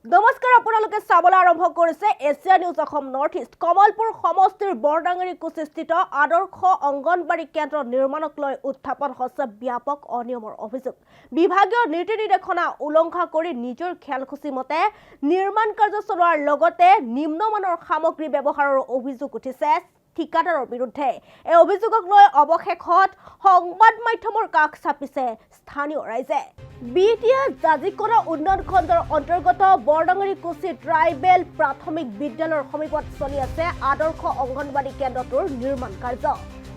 নমস্কাৰ আপোনালোকে চাবলৈ আৰম্ভ কৰিছে Asia news Assam north east Kamalpur সমষ্টিৰ বৰডাঙৰি কুচিস্থিত আদৰ্শ অংগনবাড়ী কেন্দ্ৰ নিৰ্মাণক লৈ উত্থাপন হৈছে ব্যাপক অনিয়মৰ অভিযোগ বিভাগীয় নীতি নিৰ্দেশনা উলংঘা কৰি নিজৰ খেলখুচি মতে নিৰ্মাণ কাৰ্য চলোৱাৰ লগতে নিম্নমানৰ সামগ্ৰী ব্যৱহাৰৰ অভিযোগ উঠিছে ঠিকাদাৰৰ বিৰুদ্ধে এই অভিযোগক লৈ অৱশেষত সংবাদ মাধ্যমৰ কাষ চাপিছে স্থানীয় ৰাইজে বিটিয়া জাজিকৰা উন্নয়ন খণ্ডৰ অন্তৰ্গত বৰডাঙৰি কুচি ট্ৰাইবেল প্ৰাথমিক বিদ্যালয়ৰ সমীপত চলি আছে আদৰ্শ অংগনবাড়ী কেন্দ্ৰটোৰ নিৰ্মাণ কাৰ্য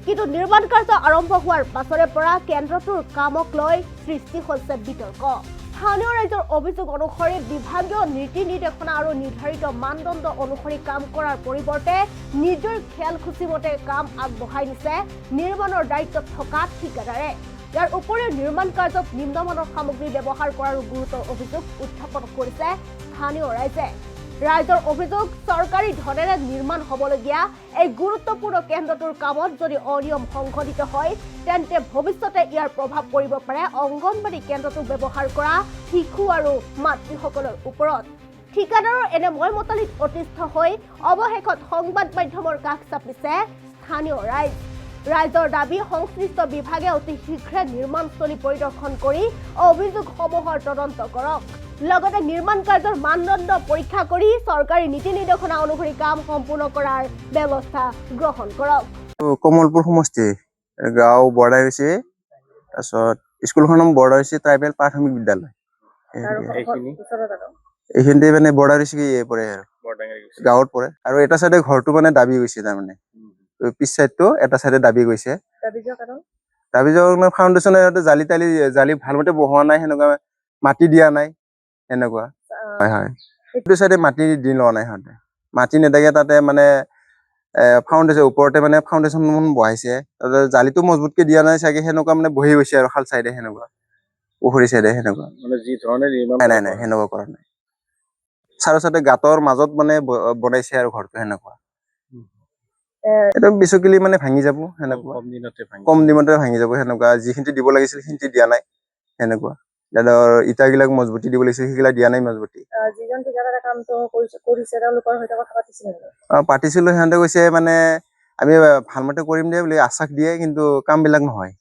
কিন্তু নিৰ্মাণ কাৰ্য আৰম্ভ হোৱাৰ পাছৰে পৰা কেন্দ্ৰটোৰ কামক লৈ সৃষ্টি হৈছে বিতৰ্ক স্থানীয় ৰাইজৰ অভিযোগ অনুসৰি বিভাগীয় নীতি নিৰ্দেশনা আৰু নিৰ্ধাৰিত মানদণ্ড অনুসৰি কাম কৰাৰ পৰিৱৰ্তে নিজৰ খেলখুচি মতে কাম আগবঢ়াই নিছে নিৰ্মাণৰ দায়িত্বত থকা ঠিকাদাৰে ইয়াৰ উপৰিও নিৰ্মাণ কাৰ্যত নিম্নমানৰ সামগ্ৰী ব্যৱহাৰ কৰাৰ গুৰুতৰ অভিযোগ উত্থাপন কৰিছে স্থানীয় ৰাইজে ৰাইজৰ অভিযোগ চৰকাৰী ধনেৰে নিৰ্মাণ হ'বলগীয়া এই গুৰুত্বপূৰ্ণ কেন্দ্ৰটোৰ কামত যদি অনিয়ম সংঘটিত হয় তেন্তে ভৱিষ্যতে ইয়াৰ প্ৰভাৱ পৰিব পাৰে অংগনবাড়ী কেন্দ্ৰটো ব্যৱহাৰ কৰা শিশু আৰু মাতৃসকলৰ ওপৰত ঠিকাদাৰৰ এনে ময়মতালিত অতিষ্ঠ হৈ অৱশেষত সংবাদ মাধ্যমৰ কাষ চাপিছে স্থানীয় ৰাইজৰ দাবী সংশ্লিষ্ট বিভাগে অতি শীঘ্ৰে নিৰ্মাণস্থলী পৰিদৰ্শন কৰি অভিযোগসমূহৰ তদন্ত কৰক লগতে নিৰ্মাণ কাৰ্যৰ মানদণ্ড পৰীক্ষা কৰি চৰকাৰী নীতি নিৰ্দেশনা অনুসৰি কাম সম্পূৰ্ণ কৰাৰ ব্যৱস্থা গ্ৰহণ কৰক কমলপুৰ সমষ্টি গাঁও বৰ্ডাৰ হৈছে তাৰপিছত স্কুলখনৰ নাম বৰ্ডাৰ হৈছে ট্ৰাইবেল প্ৰাথমিক বিদ্যালয় এইখিনিতে মানে বৰ্ডাৰ হৈছে কি পৰে আৰু গাঁৱত পৰে আৰু এটা চাইডে ঘৰটো মানে দাবী গৈছে তাৰমানে পিছ চাইডটো এটা চাইডে দাবী গৈছে দাবী যোৱাৰ ফাউণ্ডেশ্যনে জালি ভালমতে বহোৱা নাই সেনেকুৱা মাটি দিয়া নাই এনেকুৱা হয় সেইটো চাইডে মাটি দি লোৱা নাই সিহঁতে মাটি নেদাকে তাতে মানে ফাউণ্ডেশ্যন ওপৰতে মানে ফাউণ্ডেশ্যন বহাইছে জালিটো মজবুতকে দিয়া নাই চাগে সেনেকুৱা মানে বহি গৈছে আৰু খাল চাইডে সেনেকুৱা পুখুৰী চাইডে সেনেকুৱা নাই সেনেকুৱা কৰা নাই চাইডে গাঁতৰ মাজত মানে বনাইছে আৰু ঘৰটো সেনেকুৱা এটা বিচকিলি মানে ভাঙি যাব সেনেকুৱা কম দিনতে ভাঙি যাব সেনেকুৱা যিখিনি দিব লাগিছিল সেইখিনি দিয়া নাই সেনেকুৱা ধৰ ইটাবিলাক মজবুতি দিব লাগিছিল সেইবিলাক দিয়া নাই মজবুতি পাতিছিলো সিহঁতে কৈছে মানে আমি ভালমতে কৰিম দে বুলি আশ্বাস দিয়ে কিন্তু কাম বিলাক নহয়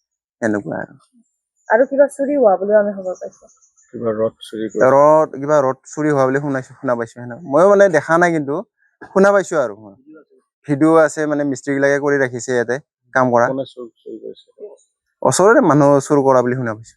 সেনেকুৱা আৰু কিবা চুৰি হোৱা বুলি আমি খবৰ পাইছো ৰদ চুৰি হোৱা বুলি শুনা পাইছো সেনেকুৱা ময়ো মানে দেখা নাই কিন্তু শুনা পাইছো আৰু ভিডিঅ' আছে মানে মিস্ত্ৰী বিলাকে কৰি ৰাখিছে ইয়াতে কাম কৰা ওচৰৰে মানুহ চুৰ কৰা বুলি শুনা পাইছো